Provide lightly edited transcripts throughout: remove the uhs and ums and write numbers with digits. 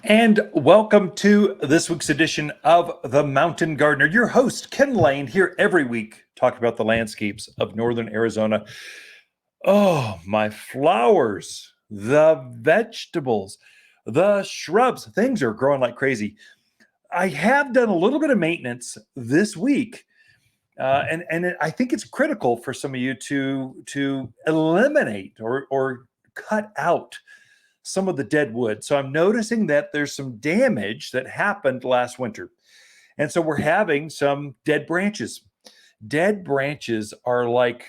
And welcome to this week's edition of The Mountain Gardener. Your host, Ken Lane, here every week talking about the landscapes of northern Arizona. Oh, my flowers, the vegetables, the shrubs, things are growing like crazy. I have done a little bit of maintenance this week. I think it's critical for some of you to eliminate or cut out some of the dead wood. So I'm noticing that there's some damage that happened last winter. And so we're having some dead branches. Dead branches are like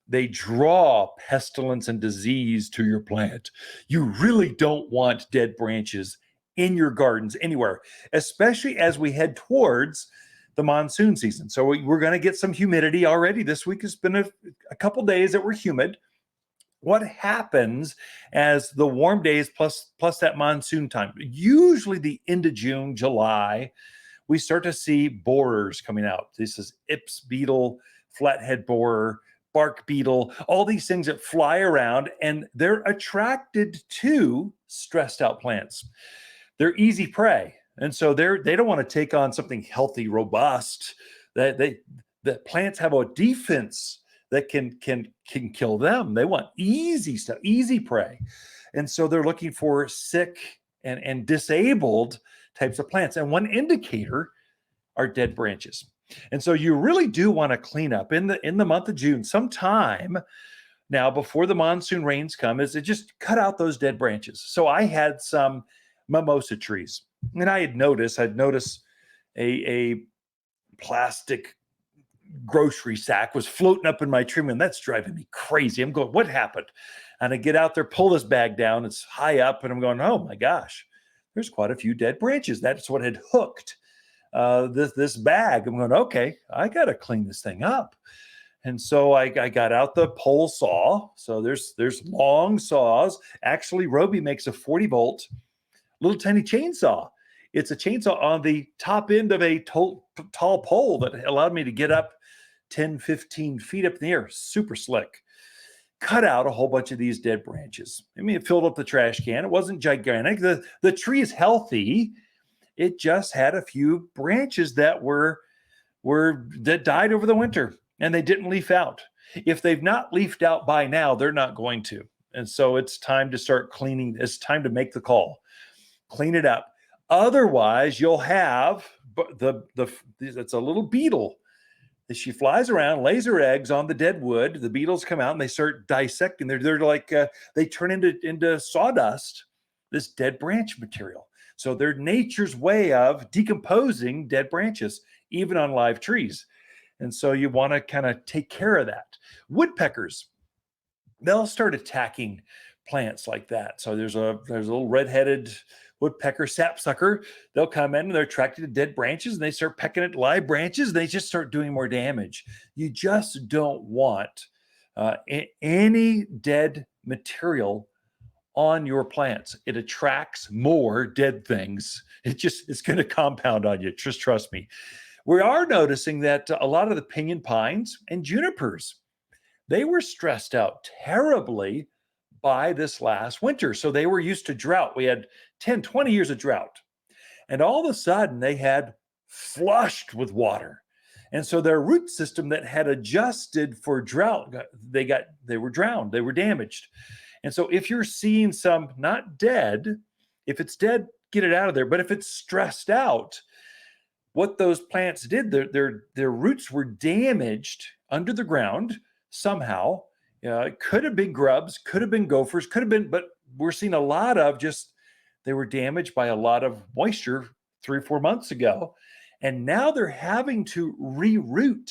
they draw pestilence and disease to your plant. You really don't want dead branches in your gardens anywhere, especially as we head towards the monsoon season. So we're going to get some humidity already. This week has been a couple days that were humid. What happens as the warm days plus that monsoon time? Usually the end of June, July, we start to see borers coming out. This is Ips beetle, flathead borer, bark beetle, all these things that fly around, and they're attracted to stressed out plants. They're easy prey, and so they don't want to take on something healthy, robust. The plants have a defense that can kill them. They want easy stuff, easy prey. And so they're looking for sick and disabled types of plants. And one indicator are dead branches. And so you really do want to clean up in the month of June, sometime now before the monsoon rains come, is to just cut out those dead branches. So I had some mimosa trees, and I'd noticed a plastic grocery sack was floating up in my tree, and that's driving me crazy. I'm going, what happened? And I get out there, pull this bag down. It's high up, and I'm going, oh my gosh, there's quite a few dead branches. That's what had hooked this bag. I'm going, okay, I got to clean this thing up. And so I got out the pole saw. So there's long saws. Actually, Roby makes a 40-volt little tiny chainsaw. It's a chainsaw on the top end of a tall pole that allowed me to get up 10, 15 feet up in the air. Super slick. Cut out a whole bunch of these dead branches. I mean, it filled up the trash can. It wasn't gigantic. The tree is healthy. It just had a few branches that that died over the winter, and they didn't leaf out. If they've not leafed out by now, they're not going to. And so it's time to start cleaning. It's time to make the call. Clean it up. Otherwise, you'll have it's a little beetle. She flies around, lays her eggs on the dead wood. The beetles come out and they start dissecting. They're like they turn into sawdust, this dead branch material. So they're nature's way of decomposing dead branches, even on live trees. And so you want to kind of take care of that. Woodpeckers, they'll start attacking plants like that. So there's a little red-headed woodpecker sapsucker. They'll come in and they're attracted to dead branches, and they start pecking at live branches, and they just start doing more damage. You just don't want any dead material on your plants. It attracts more dead things. It's going to compound on you. Just trust me. We are noticing that a lot of the pinyon pines and junipers, they were stressed out terribly by this last winter. So they were used to drought. We had 10, 20 years of drought. And all of a sudden they had flushed with water. And so their root system that had adjusted for drought, they were drowned, they were damaged. And so if you're seeing some, not dead, if it's dead, get it out of there. But if it's stressed out, what those plants did, their roots were damaged under the ground somehow. It could have been grubs, could have been gophers, could have been, but we're seeing a lot of they were damaged by a lot of moisture 3 or 4 months ago. And now they're having to reroot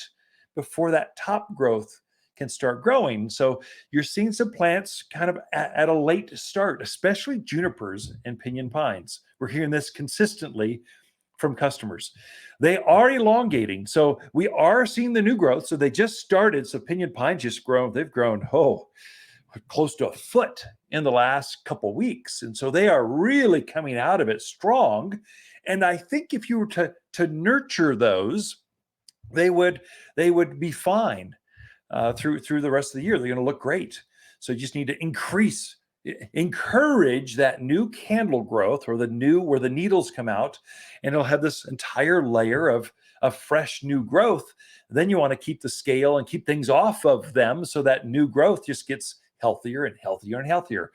before that top growth can start growing. So you're seeing some plants kind of at a late start, especially junipers and pinyon pines. We're hearing this consistently from customers. They are elongating. So we are seeing the new growth. So they just started. So pinyon pines they've grown, close to a foot in the last couple of weeks. And so they are really coming out of it strong. And I think if you were to nurture those, they would be fine through the rest of the year. They're going to look great. So you just need to increase encourage that new candle growth, or the new where the needles come out, and it'll have this entire layer of fresh new growth. Then you want to keep the scale and keep things off of them so that new growth just gets healthier and healthier and healthier.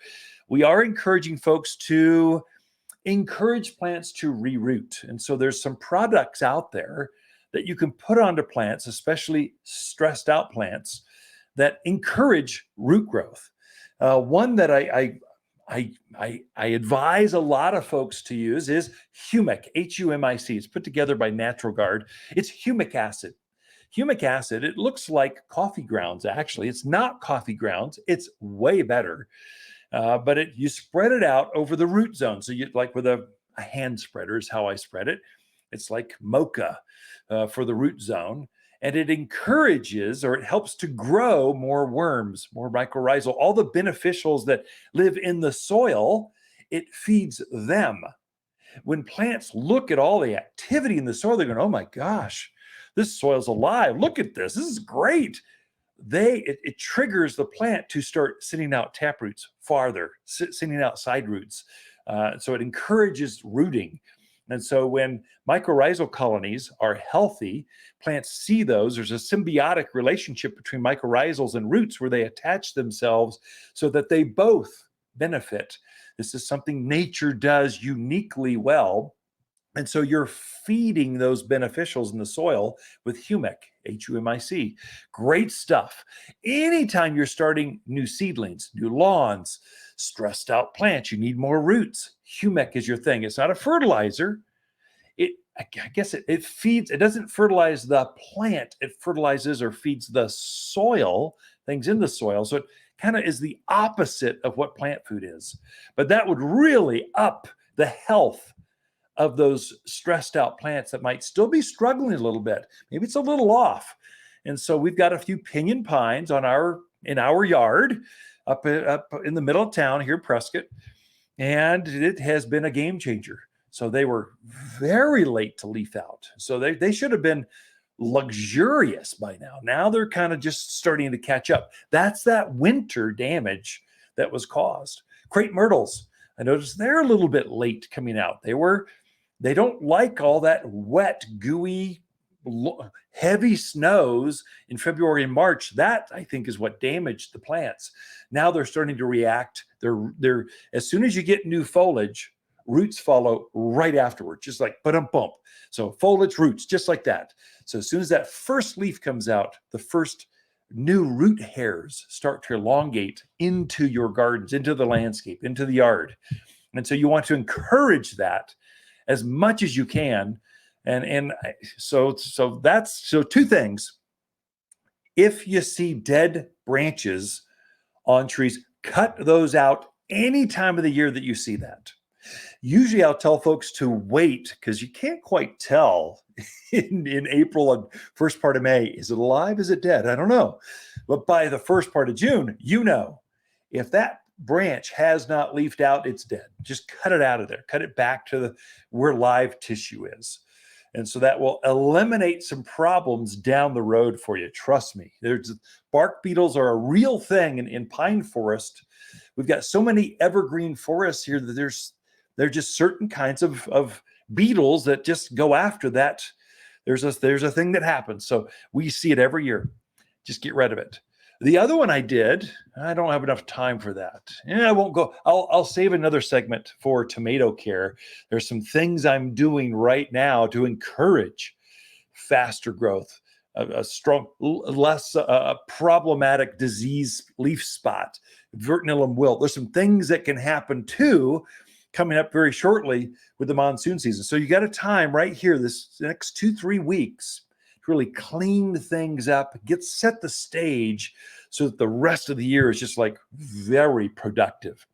We are encouraging folks to encourage plants to reroot. And so there's some products out there that you can put onto plants, especially stressed out plants, that encourage root growth. One that I advise a lot of folks to use is Humec, Humic. It's put together by Natural Guard. It's humic acid. Humic acid, it looks like coffee grounds, actually. It's not coffee grounds. It's way better. But you spread it out over the root zone. So you, like with a hand spreader is how I spread it. It's like mocha for the root zone. And it encourages, or it helps to grow more worms, more mycorrhizal, all the beneficials that live in the soil. It feeds them. When plants look at all the activity in the soil, they're going, oh my gosh, this soil's alive. Look at this. This is great. It triggers the plant to start sending out tap roots farther, sending out side roots. So it encourages rooting. And so when mycorrhizal colonies are healthy, plants see those. There's a symbiotic relationship between mycorrhizals and roots where they attach themselves so that they both benefit. This is something nature does uniquely well. And so you're feeding those beneficials in the soil with Humec, Humic. Great stuff. Anytime you're starting new seedlings, new lawns, stressed out plants, you need more roots. Humec is your thing. It's not a fertilizer. I guess it feeds, it doesn't fertilize the plant. It fertilizes or feeds the soil, things in the soil. So it kind of is the opposite of what plant food is. But that would really up the health of those stressed out plants that might still be struggling a little bit. Maybe it's a little off. And so we've got a few pinyon pines in our yard up in the middle of town here in Prescott. And it has been a game changer. So they were very late to leaf out. So they should have been luxurious by now. Now they're kind of just starting to catch up. That's that winter damage that was caused. Crepe myrtles, I noticed they're a little bit late coming out. They don't like all that wet, gooey, heavy snows in February and March. That, I think, is what damaged the plants. Now they're starting to react. They're as soon as you get new foliage, roots follow right afterward, just like bump. So foliage, roots, just like that. So as soon as that first leaf comes out, the first new root hairs start to elongate into your gardens, into the landscape, into the yard. And so you want to encourage that as much as you can. And so two things. If you see dead branches on trees, cut those out any time of the year that you see that. Usually I'll tell folks to wait because you can't quite tell in April and first part of May, is it alive? Is it dead? I don't know. But by the first part of June, if that branch has not leafed out, it's dead. Just cut it out of there. Cut it back to where live tissue is. And so that will eliminate some problems down the road for you. Trust me. Bark beetles are a real thing in pine forest. We've got so many evergreen forests here that there's just certain kinds of beetles that just go after that. There's a thing that happens. So we see it every year. Just get rid of it. The other one I don't have enough time for that. I won't go. I'll save another segment for tomato care. There's some things I'm doing right now to encourage faster growth, a strong, less problematic disease leaf spot, verticillum wilt. There's some things that can happen too coming up very shortly with the monsoon season. So you got a time right here, this next 2-3 weeks, to really clean things up, set the stage so that the rest of the year is just like very productive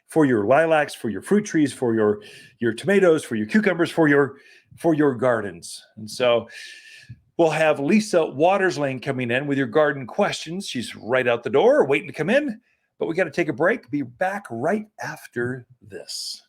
for your lilacs, for your fruit trees, for your tomatoes, for your cucumbers, for your gardens. And so we'll have Lisa Waterslane coming in with your garden questions. She's right out the door waiting to come in, but we got to take a break. Be back right after this.